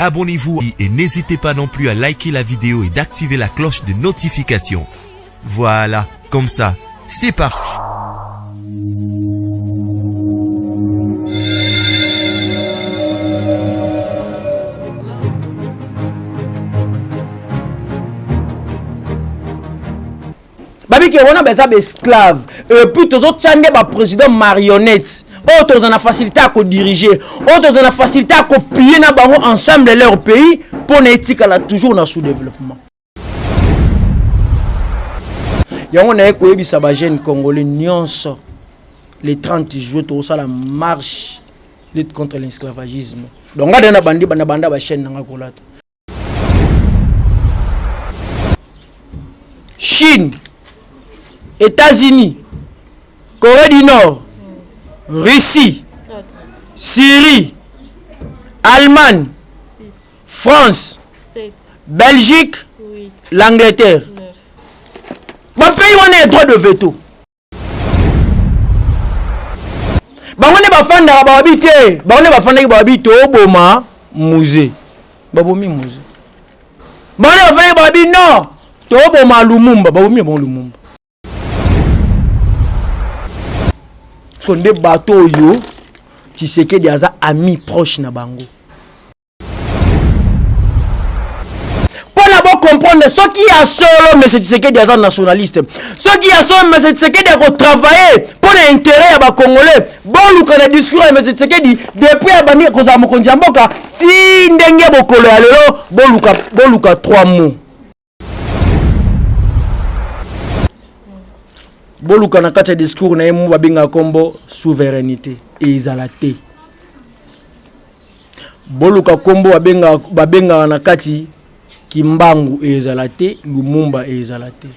Abonnez-vous et n'hésitez pas non plus à liker la vidéo et d'activer la cloche de notification. Voilà, comme ça, c'est parti. Babi on a besoin d'esclaves. Et puis tous autres tchande ba président marionnette. Autres en a facilité à diriger. Autres en a facilité à copier na bango ensemble leur pays pour l'éthique là toujours dans sous-développement. Yango na ko yebisa ba jeune congolais nyonso le 30 juillet to ça la marche lutte contre l'esclavagisme. Donc ngade na bandi banda ba chaîne na kolata. Chine, États-Unis, Corée du Nord, Russie, Syrie, Allemagne, France, Belgique, l'Angleterre. Mon pays, on a droit de veto. On est fan de la habité. On est fan de la habité au Boma, musée. Babomi musée. On est fan de la habité non. Tobo ma Lumumba, Babomi bon Lumumba. Son des bateaux yo, tu sais que des amis proches na bango. Pour la comprendre ce qui a solo, mais c'est que des nationalistes. Ce qui a solo, mais c'est que des travailler pour l'intérêt à Congolais. Bon, nous connaissons discours, mais c'est que depuis à Bani Kozamo Kondiamboka, ti ndenge bokolo alelo, bon luka 3 mots. Boluka na kati discours na yemu babinga kombo souveraineté et izalate. Boluka kombo babenga na kati Kimbangu et izalate, Lumumba et izalate.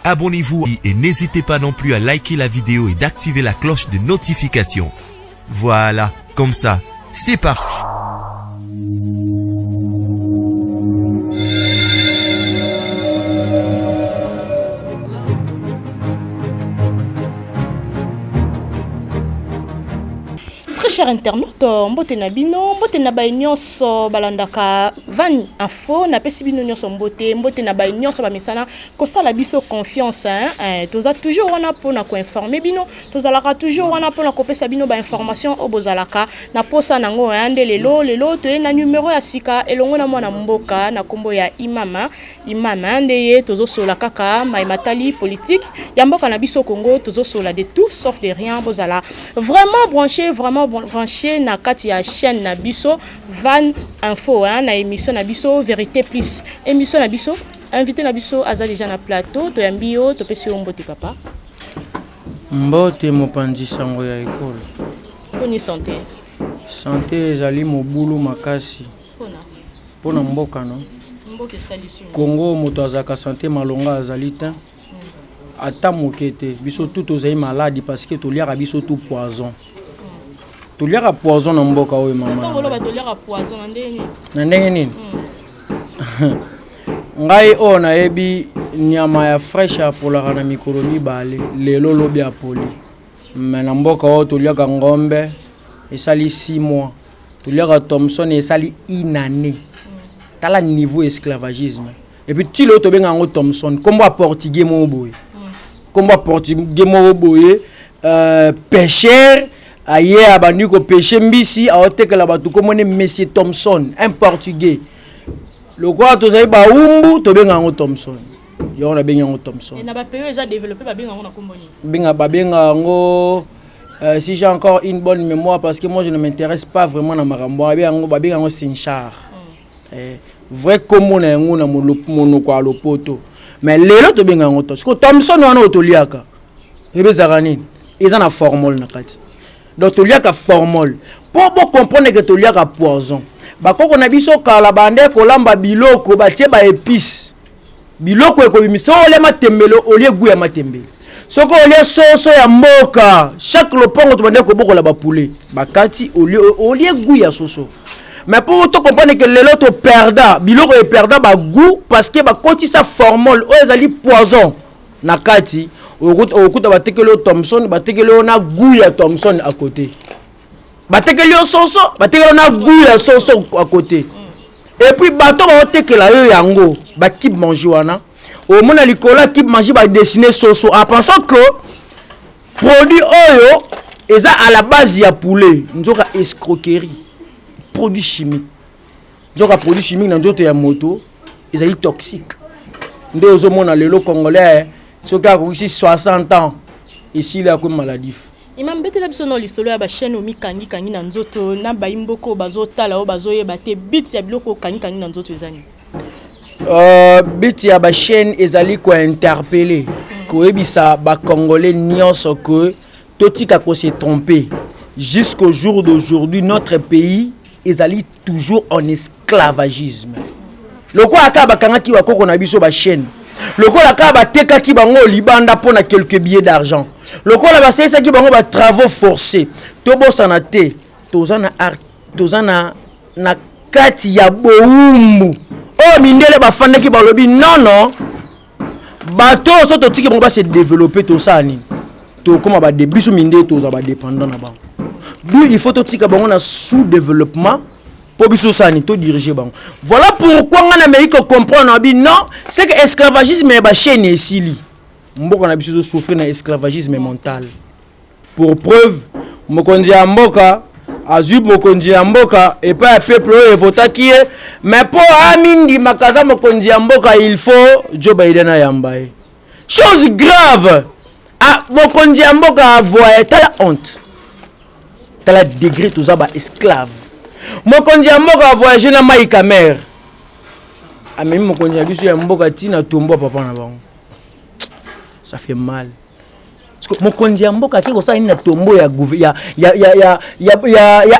Abonnez-vous et n'hésitez pas non plus à liker la vidéo et d'activer la cloche de notification. Voilà, comme ça, c'est parti. Chers internautes, mbote na bino, mbote na ba nyonso balandaka Van Info na pesi bino nyonso mbote na ba nyonso ba misana ko sala biso confiance toza toujours wana pona ko informer bino, tozalaka toujours wana pona ko pesa bino ba information obozalaka na posa nango ande lelo to na numéro ya sika elongo na mwana mboka na kombo ya imama ndeye tozo sola kaka matali politique ya mboka na biso Congo, tozo sola de tout sauf de rien bozala vraiment branché na kati ya chaîne na biso Van Info na émission na biso Vérité Plus émission na biso invité na biso aza déjà na plateau to yambio to pesi mbote papa mbote mopanzi sango ya ekolo poni santé ezali mobulu makasi pona mboka no Congo moto azaka santé malonga azali ta ata mokete biso tout ozali maladi parce que toliaka biso tout poison. Tu liaka poison na mboka oyo mama. Tongolo to liaka poison na ndenge. Na ndenge nini? Ngai ona ebi nyama ya fresh apolaka na mikolo mibale lelo lobi apoli. Mais na mboka oyo to liaka ngombe esali 6 mois. To liaka Thomson esali inane. Tala niveau esclavagisme. Et puis ti lo to benga ngo Thomson kombo a portugais mo boye. Kombo a portugais mo boye pêcheur aye abandi ko pêcher mbisi aotekela batu komone Monsieur Thomson, un portugais. Le quoi to zai ba umbu to benga ngo Thomson. Yo na benga ngo Thomson. Et na ba pays déjà développé ba benga ngo na komboni. Benga ngo si j'ai encore une bonne mémoire parce que moi je ne m'intéresse pas vraiment na makambo ba benga ngo Sinchar. Vrai comme na ngo na monoko a lopoto. Mais lelo to benga ngo Thomson. Thomson wana otoliaka. Ebe zaranini. Eza na formule na kati. Donc tu liaka formol pour comprendre que tu liaka poison bakoko na biso kala bande ko lamba biloko batie ba épice biloko eko bimiso ole matembelo olie goût ya matembelo soko olie soso ya mboka chaque lopongo to bande ko bokola ba poulet bakati olie goût ya soso. Mais pour te comprendre que lelo to perda biloko e perda ba goût parce que ba koti sa formol o ezali poison na kati. Au coup de Thomson, na goût ya Thomson à côté. batekeli yo soso batekeli na goût ya soso à côté et puis bato baotekela yo yango bakibe manger wana au mona likola kibe manger ba dessiner soso en pensant que produit oyo eza à la base ya poulet nzoka escroquerie produit chimique nzoka produit chimique na nzoto ya moto ezali toxique nde ozomona lelo congolais soki akoki 60 ans ici il a comme maladif imam betela biso no lisolo ya ba chaîne omi kangi na nzoto na bayimboko bazotala o bazoyeba te bit ya biloko kangi na nzoto ezani bit ya ba chaîne ezali ko interpeller ko ebisa ba congolais nyonso que totika ko se tromper jusqu'au jour d'aujourd'hui notre pays ezali toujours en esclavagisme loko akaba kanga ki wakoko na biso ba chaîne loko akaba teka ki bango libanda pona quelques billets d'argent loko la basesa ki bango ba travaux forcés tobosana te tozana na kati ya boumbu oh mindele ba fanda ki balobi non bato so to tiki bango ba se développer to sani to koma ba debisu mindele to za ba dépendant na bango d'où il faut to tika bango na sous-développement pour biso sani to diriger bango voilà pourquoi on a meilleur comprendre non c'est que esclavagisme est ba chaîne esili mboka na biso souffrir na esclavagisme mental pour preuve mokonzi ya mboka azub mokonzi ya mboka et pas peuple evotaki mais pour amindi makaza mokonzi ya mboka il faut Joe Biden ayambaye chose grave ah mokonzi ya mboka avoye tala honte tala degré tout ça ba esclave mokonzi ya mboka voyager na mai camer amemi mokonzi ya biso ya mboka tina tombo papa na bango ça fait mal parce que mokonzi ya mboka te ko sa ni na tombo ya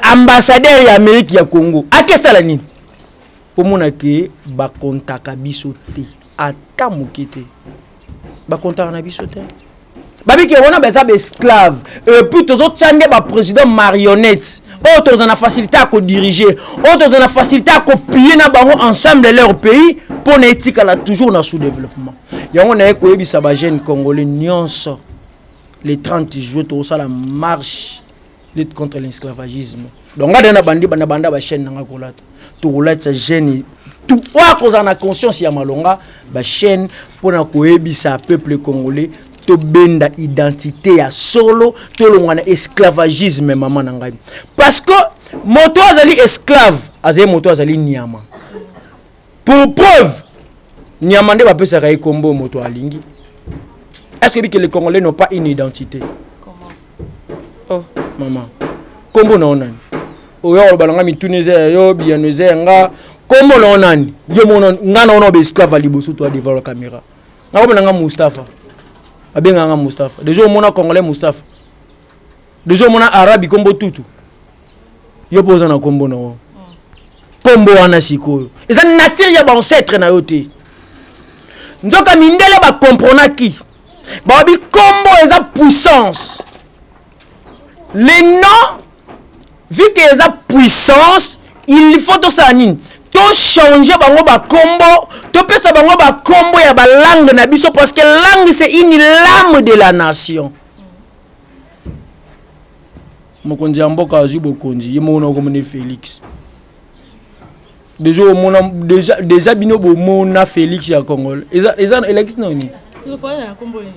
ambassadeur ya Amérique ya Congo akesala nini pomona ke ba kontaka biso te ata mokete ba kontaka na biso te babiki on a besoin d'esclaves et puis tous autres tande ba président marionnette autres en a facilité à diriger autres en a facilité à copier na bango ensemble leur pays pour n'éthique là toujours dans sous-développement yango na ko yebisa ba jeune congolais nyonso les 30 jours tout ça la marche lutte contre l'esclavagisme donc ngada na banda ba chaîne nga kolata to kolata jeune tout wa cause na conscience ya malonga ba chaîne pour na ko yebisa peuple congolais to benda identité ya solo to longana esclavagisme maman na ngai parce que moto azali esclave azali moto azali nyama pour preuve nyama nde bapesa ka ikombo moto alingi est-ce que les Congolais n'ont pas une identité comment oh maman kombo na onani oyo balanga mituneze yo bianeze nga kombo na onani yo mona ngana ono be esclave liboso to devant la caméra ngabo nanga Mustafa abenganga Mustafa déjà au mona congolais Mustafa déjà au mona arabe kombo tutu yo poza na kombo na wo kombo wana sikoyo eza nature ya ba ancêtre na yote nzoka mindele ba comprendre ki ba bi kombo eza puissance les noms vu que eza puissance il faut to sanine to changer bango ba kombo to pesa bango ba kombo ya ba langue na biso parce que langue c'est une lame de la nation mokonzi ya mboka azu bokonzi ye mona ko mone Félix déjà bino bo mona Félix ya Congo eza Alex noni c'est faut na kombo ni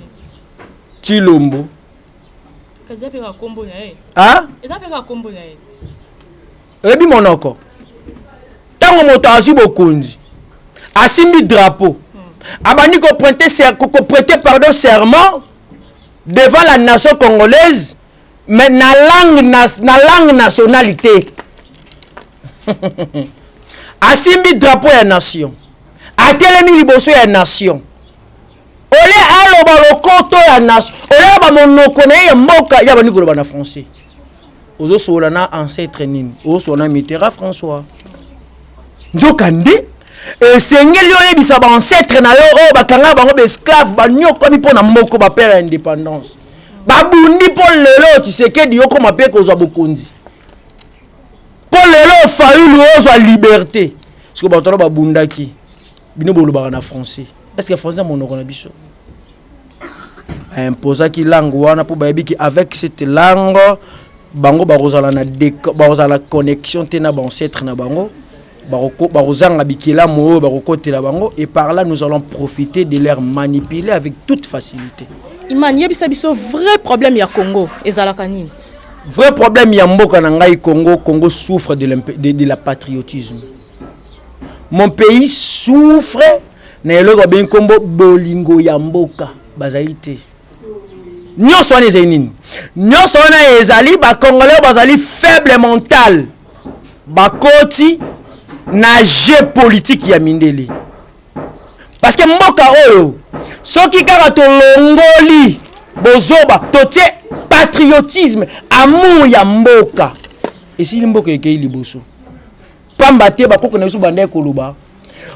Chilombo kaza pe ka kombo na e ah eza pe ka kombo na e ebi monoko tango moto azu bokonzi asimbi drapeau abani ko prêter serment devant la nation congolaise mais na langue nationalité asimbi drapeau ya nation atelemi liboso ya nation ole aloba lokoto ya nation ole ba monoko na ye mboka ya bani koloba na français ozo sola na ancêtre nini ozo na Mitterrand François nzokande esengeli oyebisa ba ancêtre na yo o bakanga bango be esclave banyoko mi pona moko ba père indépendance babundi po lelo Tshisekedi yo koma pe kozwa bokonzi po lelo Fayulu ozwa liberté parce que batolo babundaki bino bolobaka na français est-ce que français monoko na biso imposa ki langue wana po bayebi ki avec cette langue bango barozala na barozala connexion te na ancêtre na bango barozanga bikela mo barokotela bango et par là nous allons profiter de leur manipuler avec toute facilité. Iman yebisa biso vrai problème ya Congo ezalaka nini? Vrai problème ya mboka na ngai Congo souffre de la patriotisme. Mon pays souffre na eloko ben kombo bolingo ya mboka bazali te. Nyonso wana ezali nini? Nyonso wana ezali ba Congolais bazali faible mental. Bakoti na jeu politique ya mindele. Parce que mboka oyo soki kaka to longoli bozoba totie patriotisme amour ya mboka. Esi mboka ekei liboso. Pamba te bakoko na biso bande koloba.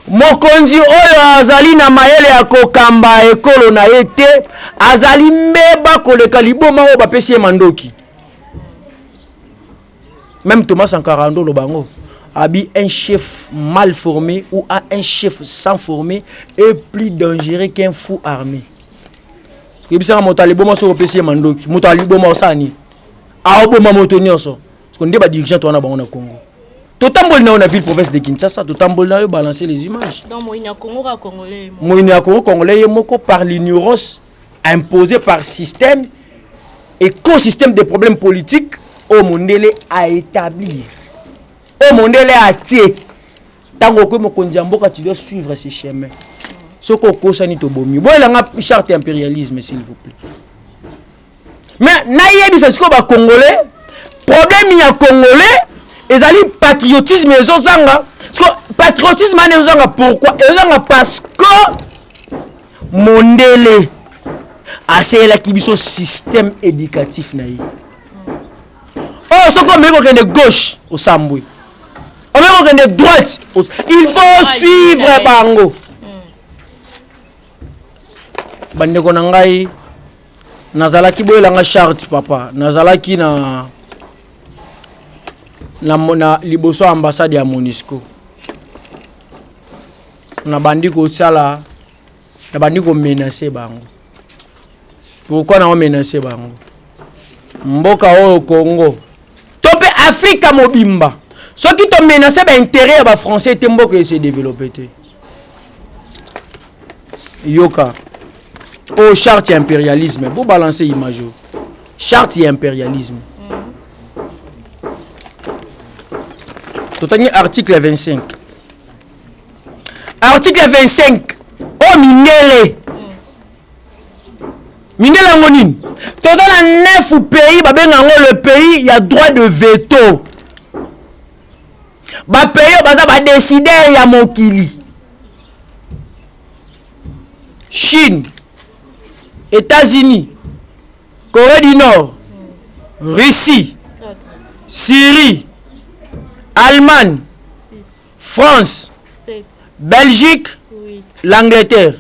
Mokonzi oyo azali na mayele ya kokamba ekolo na ete azali mbeba koleka liboma oyo bapesi mandoki. Même Thomas Sankara ndo lobango abi un chef mal formé ou un chef sans formé est plus dangereux qu'un fou armé. Kebisa motali boma so pesi mandoki motali boma osani a boma motonyoso parce que ndeba dirigeant to na bango na Congo. Totambol na la ville province de Kinshasa, totambol na balancer les images. Donc moïna Congo congolais. Moïna Congo congolais moko par l'ignorance imposée par système et co-système des problèmes politiques au mondele à établir. Au mondele à tier. Tango ko mokonzi mboka tu dois suivre ces chemins. Soko kosani to bomi. Bon la charte impérialisme s'il vous plaît. Mais na yebi ce ko ba congolais, problème ya congolais ezali patriotisme ezozanga. Patriotisme ezozanga pourquoi? Ezozanga parce que mondele assez la kibiso système éducatif na yi. Oh soko meko kende gauche au Sambwe. On meko kende droite. Il faut suivre bango. Bandeko na ngai nazalaki boyelanga charte papa nazalaki na liboso ambassade ya MONUSCO na bandi ko sala na bandi ko menacer bango. Pourquoi na menacer bango? Mboka oyo Congo tope Afrika mobimba soki to menacer ba intérêt ba français te mboka se développer te yoka. Oh, charte impérialisme. Vous balancez image. Charte impérialisme. Total article 25. Article 25. Oh, minele. Minele ngonine. Total 9 pays, le pays, il y a droit de veto. Ba pays, ba décider, il y a mokili. Chine. États-Unis, Corée du Nord, Russie, Syrie, Allemagne, France, Belgique, l'Angleterre.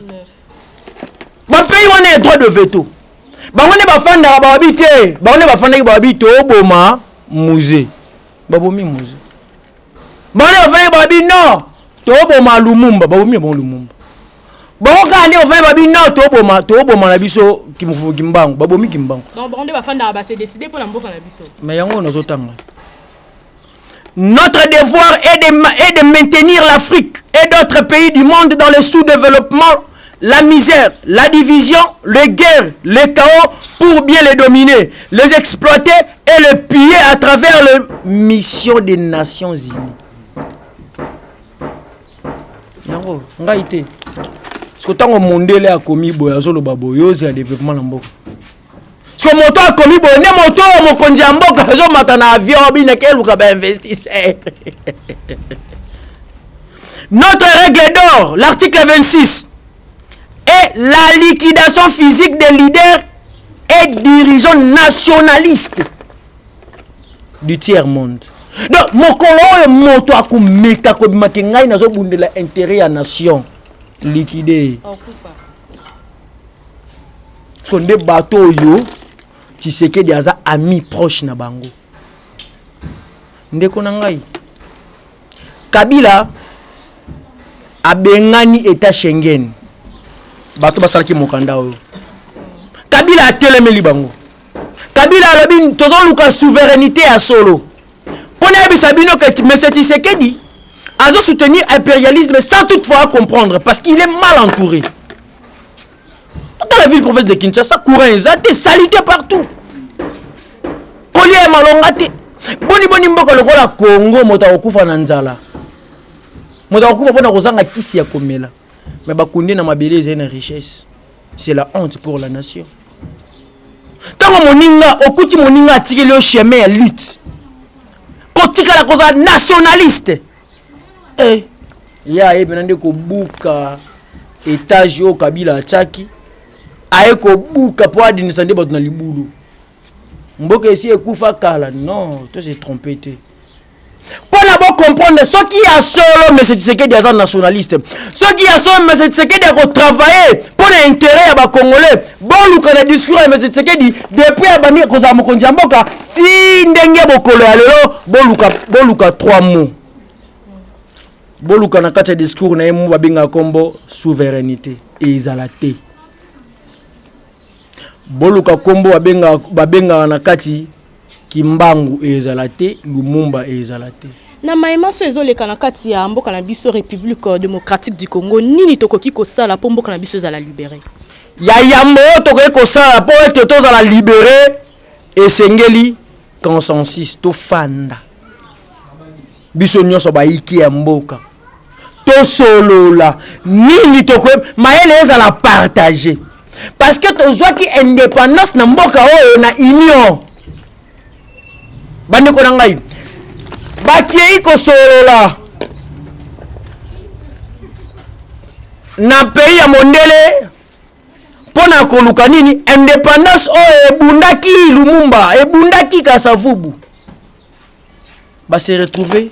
Bon pays on a droit de veto. Bah on est pas fan de la habité. Bah on est pas fan de la habité au Boma musée. Babomi musée. Bah on est pas fan de la habité non. To Boma Lumumba. Babomi bon Lumumba. Bon quand on va babi non to boma na biso kimufu kimbango babomi kimbango donc bon on va faire d'aba c'est décidé pour la mboka na biso mais yango nazotanga. Notre devoir est de maintenir l'Afrique et d'autres pays du monde dans le sous-développement, la misère, la division, les guerres, les chaos pour bien les dominer, les exploiter et les piller à travers les missions des Nations Unies. Yango ngaite parce que tant que mondele a commis boyazo baboyozi à développement na mboka. Parce que moto a commis boye ne moto mokonzi ya mboka zo matana avion bine keluka ba investisseur. Notre règle d'or, l'article 26 est la liquidation physique des leaders et dirigeants nationalistes du tiers monde. Donc mokolo moto akumeka ko bimake ngai nazo bundela intérêt ya nation. Liquidé. Sonde bateau yo, tu sais que des amis proches na bango. Ndeko nangai. Kabila a bengani état Schengen. Bateau basalaki mokanda oyo. Kabila a telemeli bango. Kabila alobi tozo luka souveraineté à solo. Pona bisabino que M. Tshisekedi a soutenir l'impérialisme sans toutefois comprendre parce qu'il est mal entouré. Dans la ville province de Kinshasa, courant est salité partout. Collier malongate. Boni mboka lokola Congo mota okufa na nzala. Mota okufa pona kozanga kisi ya komela. Mais bakundi na mabele c'est une richesse. C'est la honte pour la nation. Tant moninga okuti moninga atiki le chemin à lutte. Kotika la cause nationaliste. Eh ya benande ko buka étage au Kabila Tchaki. Aye ko buka po adinisa nde bato na libulu. Mboka esi ekufa kala. Non, toi c'est trompé. Pour d'abord comprendre ce qui a solo M. Tshisekedi est nationaliste. Ce qui a solo M. Tshisekedi a travaillé pour l'intérêt à Congolais. Bon, le discours de M. Tshisekedi depuis abani koza mokonzi mboka ti ndenge bokolo ya lelo boluka 3 mots. Boluka na kati discours na yemu babinga kombo souveraineté et ezalate. Boluka kombo babenga na kati Kimbangu ezalate, Lumumba ezalate. Na maima so ezoleka na kati ya mboka na biso République démocratique du Congo nini tokoki kosala po mboka na biso ezala libéré. Ya yambo tokoki kosala po ete tozala libéré esengeli consensus to fanda. Biso nyonso baiki ya mboka. To solola nini tokoki maele ezala partager. Parce que tozwaki indépendance na mboka oyo na union. Bande ko ngai bakiei ko solola na pays ya mondele pona koluka nini indépendance o ebundaki Lumumba ebundaki Kasavubu ba se retrouver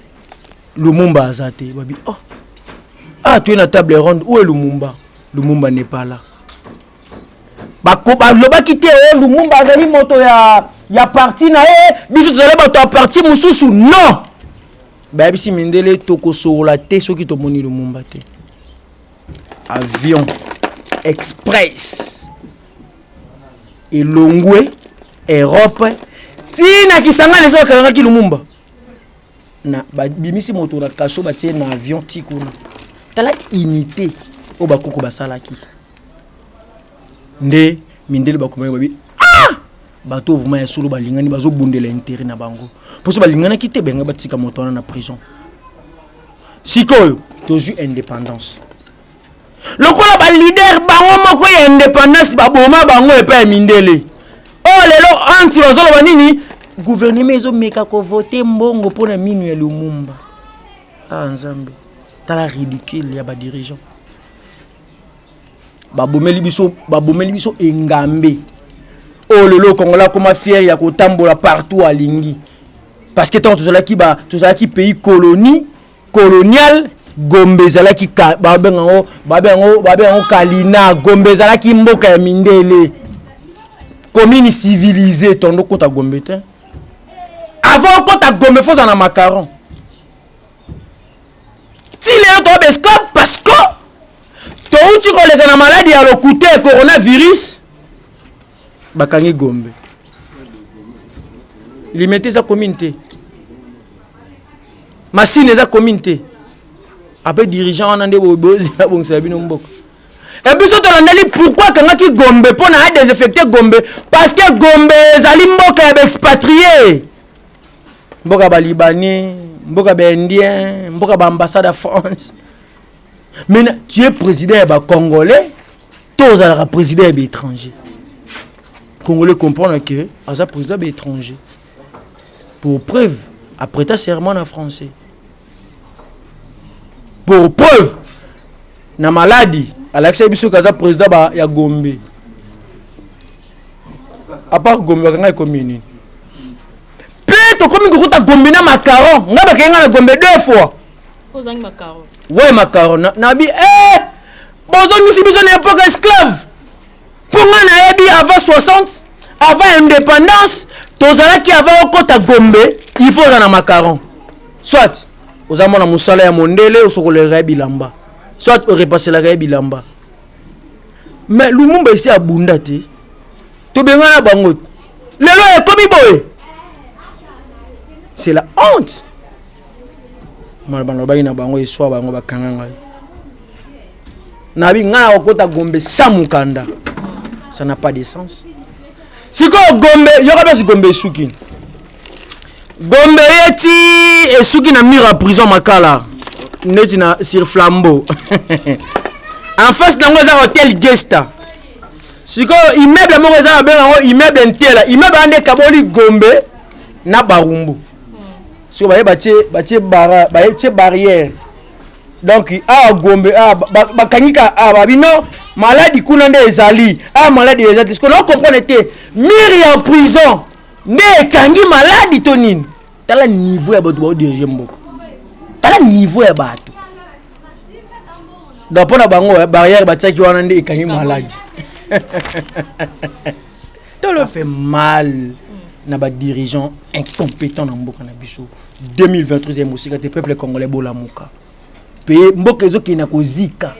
Lumumba azate babi tu es na table ronde où est Lumumba n'est pas là bakoba loba kité Lumumba azali moto ya parti na biso tozala bato ya parti mususu non babisi mindele toko sola te soki to moni Lumumba te avion express elongwe Europe tina kisanga leso kalanga ki Lumumba na bimisi moto na kasho batie na avion tikuna tala unité o bakoko basalaki nde mindele bakomé babi bato vraiment ya solo balingani bazo bundela intérêt na bango poso balingana ki te benga batika moto na prison sikoyo tozu indépendance lokola ba leader bango moko ya indépendance baboma bango epa mindele lelo anti bazolo banini gouvernement ezo meka ko voter mbongo pona minu ya Lumumba nzambe tala ridicule ya ba dirigeant babomeli biso engambe lelo Congolais comme fier ya kotambola partout à lingi parce que tant tozalaki pays colonial Gombe zalaki babengo Kalina Gombe zalaki mboka ya mindele commune civilisée tondo kota Gombe te avant kota Gombe faut na macaron si les autres esclaves parce que to uti ko le na maladie ya lokute coronavirus bakangi Gombe limité za communauté machine za communauté après dirigeant on ande bobozi na bongisa bino mboko et puis soto landeli pourquoi kangaki Gombe pona a désinfecter Gombe parce que Gombe zali mboka ya expatrié mboka ba libanais mboka ba indien mboka ba ambassade de France mais tu es président ba congolais tous à président ba étranger Congolais comprendre que à président étranger pour preuve après ta serment en français pour preuve na maladie Alexis biso kaza président ba ya Gombe à part Gombe kanga commune peut comme ngota Gombe na macaron ngaba kenga na Gombe 2 fois ozangi macaron ouais macaron na bi bozo ni biso na époque esclave pour moi na yebi avant 60 avant indépendance tozalaki avant okota Gombe il faut na macaron soit ozamona musala ya mondele osokolera bilamba soit repasser la bilamba mais Lumumba ici abunda te to benga na bango lelo ekomi boye c'est la honte malobaki na bango eswa bango bakanga ngai nabi ngai okota Gombe sans mukanda ça n'a pas de sens siko Gombe yoka basi Gombe esuki Gombe eti esuki na mur à prison makala neti na sur flambeau en face nango eza hotel Gesta siko immeuble moko eza na bengo immeuble ntela immeuble ande kaboli Gombe na Barumbu siko batie barrière donc Gombe bakangika babino maladie kuna nde ezali maladie ezali siko no comprendre te mur ya prison nde ekangi maladie to nini tala niveau ya bato ba diriger mboka tala niveau ya bato donc pona bango barrière batiaki wana nde ekangi maladie ça fait mal na ba dirigeants incompétents na mboka na biso 2023 e mosika te peuple congolais bola muka pe mboka ezoki na kozika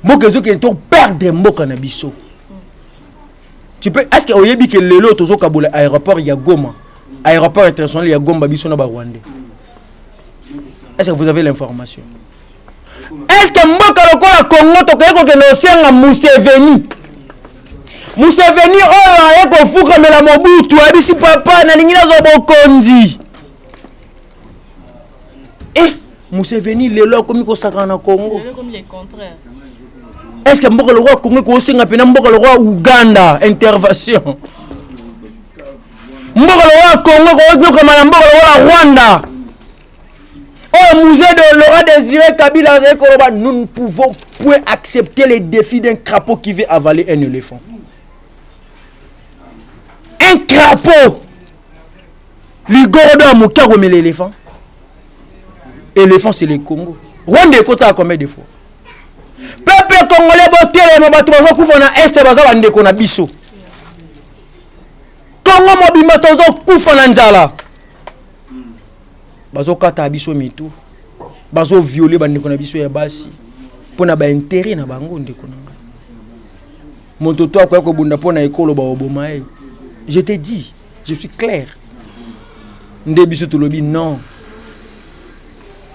mboka ezoki na to perdre mboka na biso tu peux est-ce que oyebi que lelo tozo kabola aéroport ya Goma aéroport international ya Goma biso na ba Rwanda est-ce que vous avez l'information est-ce que mboka lokola Congo to ko ke no senga Museveni oyo ayeko fuka mela Mobutu abisi papa na lingina zo bokonzi Museveni lelo komi ko saka na Congo comme le contraire est-ce que mboka le roi Congo ko singa pena mboka le roi Uganda intervention mboka le roi Congo ko ko mala mboka le roi Rwanda musée de Laurent Désiré Kabila Zekoroba nous ne pouvons point accepter les défis d'un crapaud qui veut avaler un éléphant. Un crapaud Ligorodo Amuka remet l'éléphant. Éléphant c'est le Congo. Rwanda est côté à combien de fois? Peuple congolais boté les mabato bazo kufa na est bazo bande ko na biso. Congo mobimba tozo kufa na nzala. Bazo kata biso mitu. Bazo violer bande ko na biso ya basi. Pona ba intérêt na bango ndeko na ngai. Moto to akwa ko bunda pona ekolo ba oboma e. Je te dis, je suis clair. Nde biso to lobi non.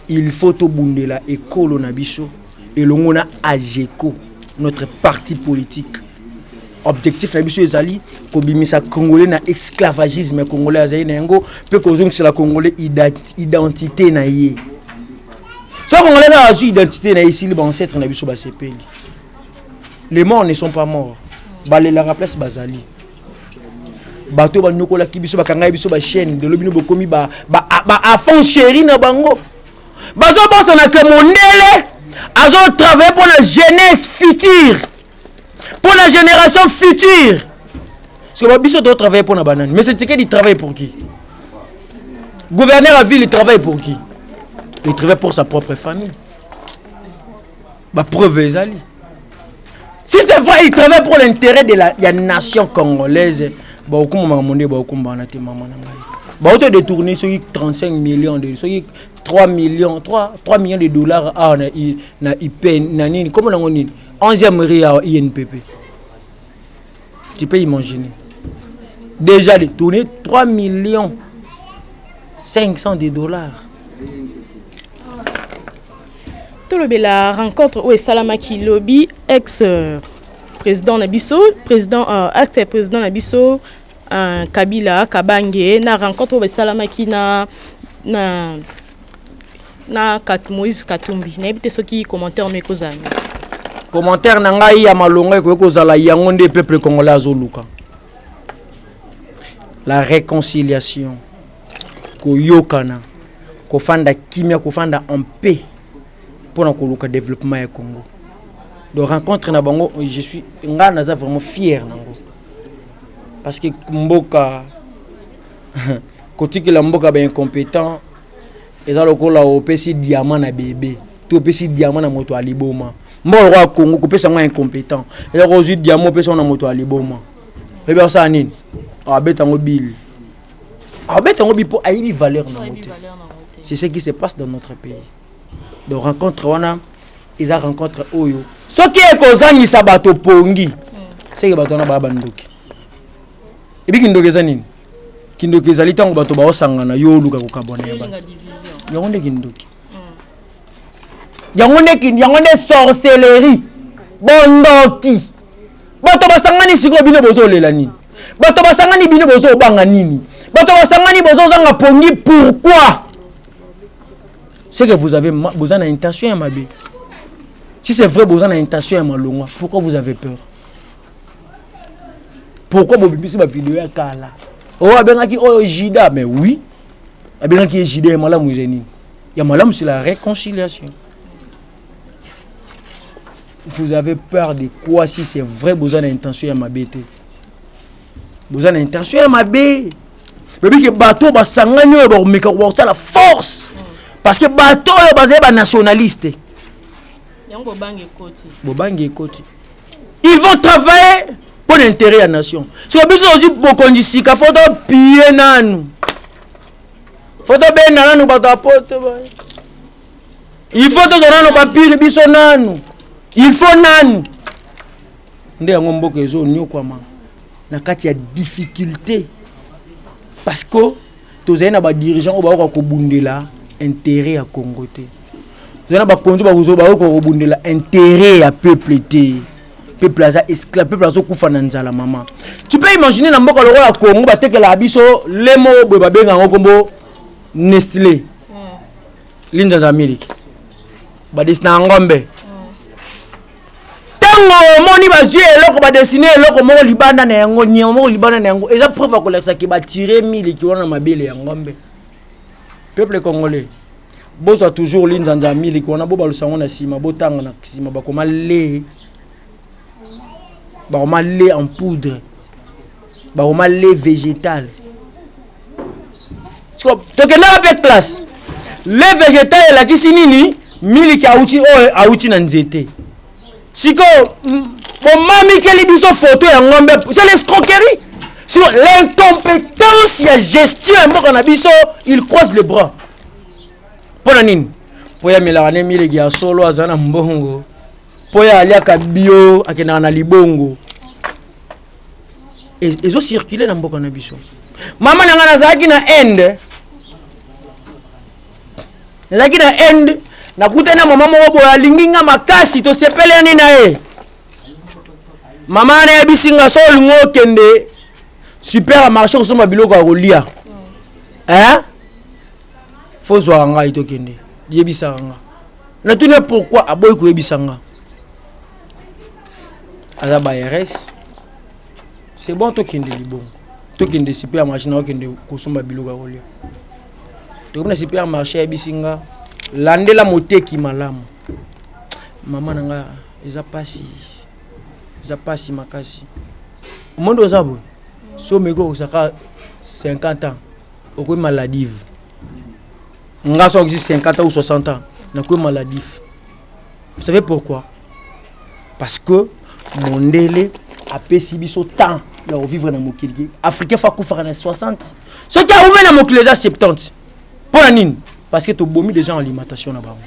Il faut to bundela ekolo na biso et longona AGECO, notre parti politique. Objectif na biso ezali ko bimisa congolais na esclavagisme congolais azali na ngo pe ko zongi la congolais identité na yé. So congolais na azu identité na ici les ancêtres na biso ba sepeli. Les morts ne sont pas morts. Balé la place bazali. Bato ba nokola kibiso ba kanga biso ba chaîne de lobino bokomi ba afon chéri na bango. Bazo bossa na ke mondele azo travailler pour la jeunesse future. Pour la génération future. Parce que Babiso doit travailler pour la banane. Mais c'est ce qu'il travaille pour qui? Gouverneur à ville, il travaille pour qui? Il travaille pour sa propre famille. Bah, preuve est ali. Si c'est vrai, il travaille pour l'intérêt de la nation congolaise. Bah, au coup, maman, bah, au coup, maman, bah, autant détourner ceux qui 35 millions de, ceux qui 3 millions de dollars à na IPN, na nini, comment on dit? 11e RIA INPP. Tu peux imaginer. Déjà détourné 3 millions 500 de dollars. La rencontre où est Salamaki Lobby, ex-président Nabiso, ex-président Nabiso, Kabila, Kabange, na rencontre où est Salamaki na Moïse Katumbi. Na évité ceux qui commentaient mes causes. Commentaire nangai ya malonga ko kozala yango nde peuple congolais azoluka. La réconciliation ko yokana ko fanda kimia ko fanda en paix pour na koluka développement ya Congo. De rencontre na bango je suis ngana vraiment fier nango. Parce que mboka kotiki la mboka ba incompétent eza lokola opesi diamant na bébé. To opesi diamant na moto aliboma. Mbo roi Congo ko pesa ngwa incompétent et rozu diamant pesa na moto aliboma e be ça nini abeta ngo bill pour aïbi valeur na moto. C'est ce qui se passe dans notre pays. De rencontre wana ils a rencontre oyo ce qui est kozangi sabato pongi c'est que bato na ba bandoki Et puis Kindoki ezanini. Kindoki ezali tango bato ba osangana yo luka ko kabona ya ba. Yango nde Kindoki. Yango nde sorcellerie. Bondoki. Bato basangani siko bino bozo lela nini. Bato basangani bino bozo banga nini. Bato basangani bozo zanga pongi pourquoi? C'est que vous avez besoin d'intention à ma bé. Si c'est vrai besoin d'intention à ma longa, pourquoi vous avez peur? Pourquoi vous bimisi ma vidéo à kala? Oh abengaki oh jida mais oui. Abengaki jida malam muzeni. Ya malam c'est la réconciliation. Vous avez peur de quoi si c'est vrai besoin d'intention à ma bête? Besoin d'intention à ma bête. Bébé que bateau ba sangani ba meka ba la force. Parce que bateau est basé ba nationaliste. Yango bangi koti. Bobangi koti. Ils vont travailler pour l'intérêt de la nation. Si vous avez aussi pour condition, il faut piller nanu. Il faut bien nanu ba porte. Il faut donner nos papiers biso nanu. Il faut nanu. Ndé yango mboka ezo nyokwa ma. Na kati ya difficulté. Parce que tous les dirigeants au Baroque au Bundela intérêt à Congo. Tous les conduits au Baroque au Bundela intérêt à peuple té. Peuple à esclave, peuple à Koufa Nanzala maman. Tu peux imaginer dans Mboka le roi à Congo, que la biso les mots bébé en combo Nestlé. L'Inde d'Amérique. Badis na ngombe. Moni ba jeu eloko ba dessiner eloko mo libanda na yango nyamo libanda na yango eza preuve ko leksa ki ba tirer 1000 ki wana mabele ya ngombe. Peuple congolais bozo toujours linzanza 1000 ki wana bo balusango na sima botanga na sima ba koma lait en poudre ba koma lait végétal. Tokenda avec classe lait végétal la kisi nini 1000 ki auti na nzete. Siko, mon mami qui a mis son photo et un homme, c'est l'escroquerie. Sur l'incompétence, il y a gestion, il croise les bras. Pour la nine, pour y aller à la mille qui a solo à Zana Mbongo, pour y aller à Kabio, à Kenana Libongo. Et ils ont circulé dans Mboko Nabiso. Maman n'a pas de end. Nakutana mama moko alinginga makasi to sepeleni na e. Mama na bisinga so lungo kende supermarché ko soma biloko ya kolia. Hein? Faut zo anga ito kende. Yebisa anga. Na tuna pourquoi aboy ko yebisa anga. Ala ba RS. C'est bon to kende libon. To kende supermarché na kende ko soma biloko ya kolia. To na supermarché bisinga landela moteki malamu. Maman nanga eza pasi makasi. Mondo zabo so mego saka 50 ans oko maladive. Nga so 50 ans ou 60 ans na ko maladive. Vous savez pourquoi? Parce que mondele a pesi biso temps la vivre na mokili. Africain fa ku fera na 60. Ce qui a ouvert na mokili za 70. Pour la nine. Parce que tu as bomi des gens en alimentation là-bas.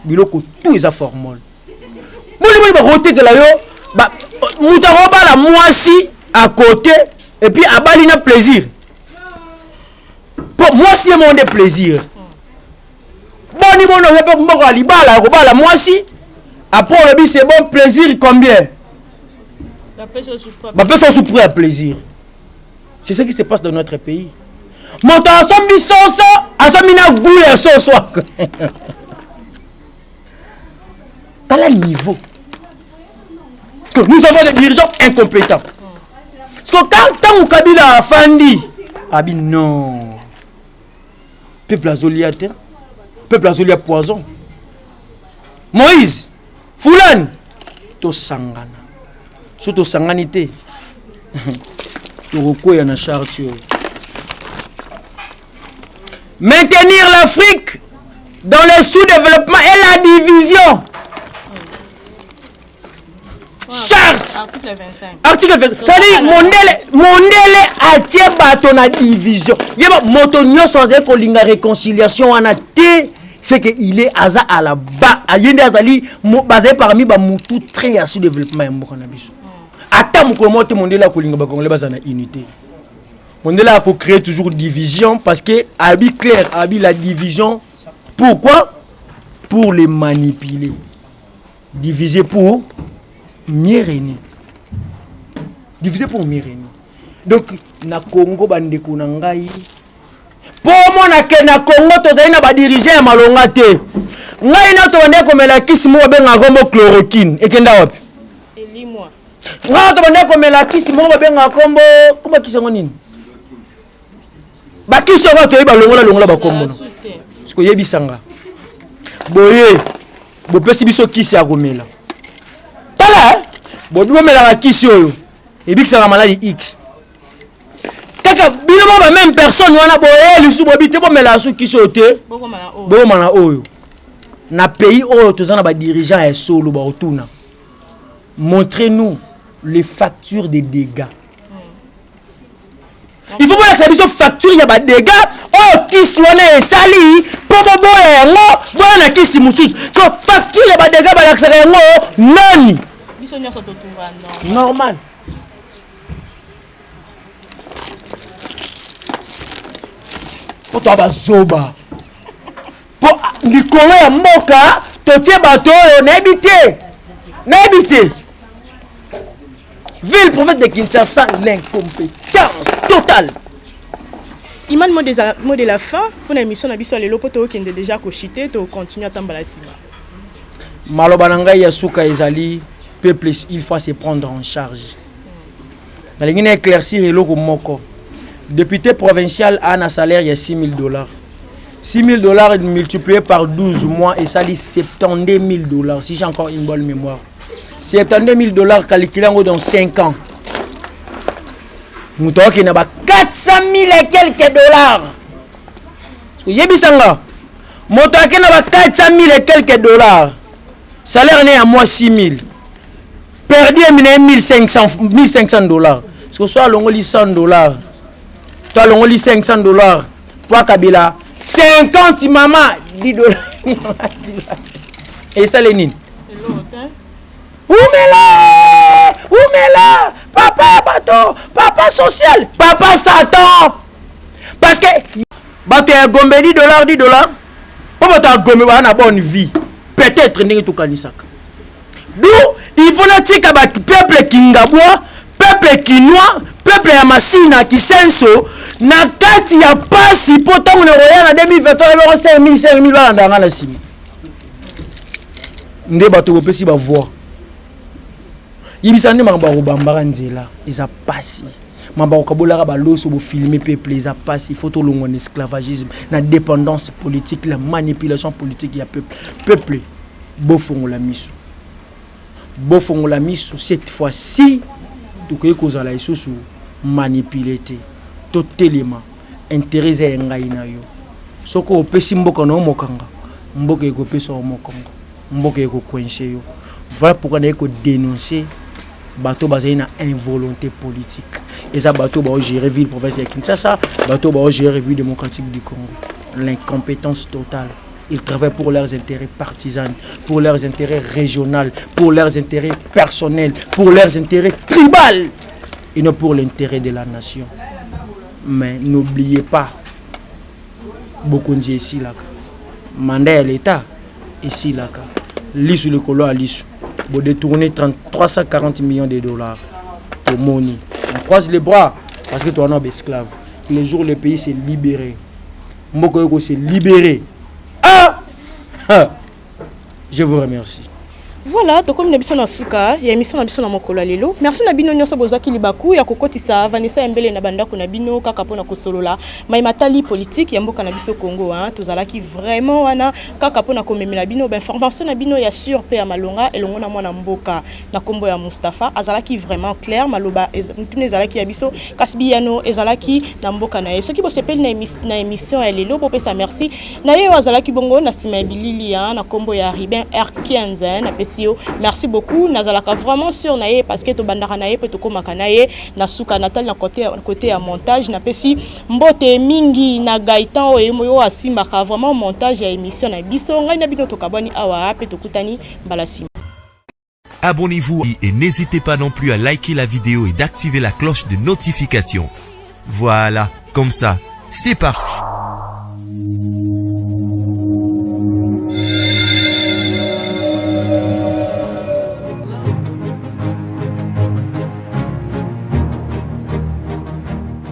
Biloko tout est à formol. Mouli ba roté que là yo, ba moutaro ba la moisi à côté et puis à balina plaisir. Pour moi c'est mon plaisir. Boni bon on peut moko alibala ko ba la moisi après le c'est bon plaisir combien? La personne sous prêt à plaisir. C'est ce qui se passe dans notre pays. Montant à son bisoso, à son mina goût à son soir. Dans le niveau que nous avons des dirigeants incompétents. Parce que quand Kabila a fandi, abi non. Peuple azolia terre, peuple azolia poison. Moïse, Foulane, to sangana. Surtout sanganité. To roko ya na chartio. Maintenir l'Afrique dans le sous-développement et la division. Charte. Article 25. Article 25. C'est-à-dire, mondele atie bato na division. Yeba moto nyonso aza kolinga réconciliation wana te, c'est que il est aza à la bas. Ayende azali basé parmi ba mutu très à sous-développement ya mboka na biso. ata mokolo mote mondela kolinga ba congolais bazana unité. Mondela a créé toujours division parce que abi clair, abi la division. Pourquoi? Pour les manipuler. Diviser pour mieux régner. Diviser pour mieux régner. Donc na Congo bandeko na ngai. Pour moi na Congo tozali na ba dirigeant ya malonga te. Ngai na to bande ko mela kisi mo benga kombo chloroquine ekenda wapi? Elimwa. Ngai to bande ko mela kisi mo benga kombo kuma kisango nini? Ba kisi ngo to yeba longola ba kombo. Siko yebisanga. Boye bo pesi biso kisi ya komela. Tala bo dumo mela ba kisi oyo. Ebikisa maladie X. Kaka bino ba même personne wana boye lisu bobi te bo mela su kisi ote. Bo mana oyo. Na pays oyo tozana ba dirigeant ya solo ba otuna. Montrez-nous les factures des dégâts. Il faut pas que ça soit facture ya ba dégâts. Oh kisi wana esali pour boye ngo bona kisi mususu. So facture ya ba dégâts ba yaksa ngo nani? Biso nyonso to tuva normal. Pour toi bazoba. Pour likolo ya mboka totie bato na habité. Na habité. Ville prophète de Kinshasa, l'incompétence totale. Iman mot de la fin pour l'émission na biso lelo poto qui est déjà cochité to continuer à tambala sima. Maloba nanga ya suka ezali peuple il faut se prendre en charge. Balingi na éclaircir eloko moko. Député provincial a un salaire de $6,000. $6,000 multiplié par 12 mois et ça dit $72,000 si j'ai encore une bonne mémoire. $72,000 calculé dans 5 ans. Nous avons 400 000 et quelques dollars. Yebisanga. Nous avons 400 000 et quelques dollars. Salaire n'est à moi 6 000. Perdu $1,500. Parce que soit l'on lit $100. Toi, on lit $500. Toi, Kabila, 50 maman, $10. Et ça, Lénine. Oumela, papa bateau, papa social, papa Satan. Parce que, bateau a gombé $10. Papa a gombé une bonne vie. Peut-être n'est tout kanisaka. D'où il faut dire que peuple qui ngabwa, peuple qui noie, peuple ya masina qui senso, na kati ya pasi potong le royal en 2023 5,000 balanda ngala sima. Nde bato bopesi ba voix. Yibisande mamba robambara nzela, eza pasi. Mamba okabolaka ba loso bo filmer peuple eza pasi, photo longo en esclavagisme, na dépendance politique, la manipulation politique ya peuple. Peuple bofongola miso. Bofongola miso cette fois-ci tukoye kozala isusu manipulete totelema intérêt ya ngai na yo soko opesi mboka no mokanga mboka ekopesa o mokongo mboka ekokwenche yo voilà pourquoi na ko dénoncer bato bazali na involonté politique eza bato ba gérer ville province ya Kinshasa bato ba gérer République démocratique du Congo l'incompétence totale. Ils travaillent pour leurs intérêts partisans, pour leurs intérêts régionaux, pour leurs intérêts personnels, pour leurs intérêts tribaux et non pour l'intérêt de la nation. Mais n'oubliez pas, beaucoup de ici là, mandat à l'État ici là, l'issue le colo à l'issue, vous détournez 340 millions de dollars pour money. On croise les bras parce que tu es un esclave. Les jours le pays s'est libéré, Mboko s'est libéré. Je vous remercie. Voilà, to comme nabiso na suka ya émission nabiso na mokolo lelo. Merci na bino nyonso bozaki libaku ya kokotisa Vanessa Mbele na bandako na bino kaka pona kosolola. Mai matali politique ya mboka na biso Congo tozalaki vraiment wana kaka pona komemela bino ba information na bino ya sur pe ya malonga elongo na mwana mboka na kombo ya Mustafa azalaki vraiment clair maloba mutune ezalaki ya biso kasbiyano ezalaki na mboka na ye. Soki bo sepeli na émission ya lelo bo pesa merci. Na ye azalaki bongo na sima bilili na kombo ya Ribin R15 na merci beaucoup nazalaka vraiment sûr naé parce que to bandaka naé pe to komaka naé na suka natal na côté ya montage na pesi mbote mingi na Gaëtan oyo asimbaka vraiment montage ya émission na biso ngai na bino to kabani awa pe to kutani mbala sima. Abonnez-vous et n'hésitez pas non plus à liker la vidéo et d'activer la cloche de notification. Voilà, comme ça, c'est parti.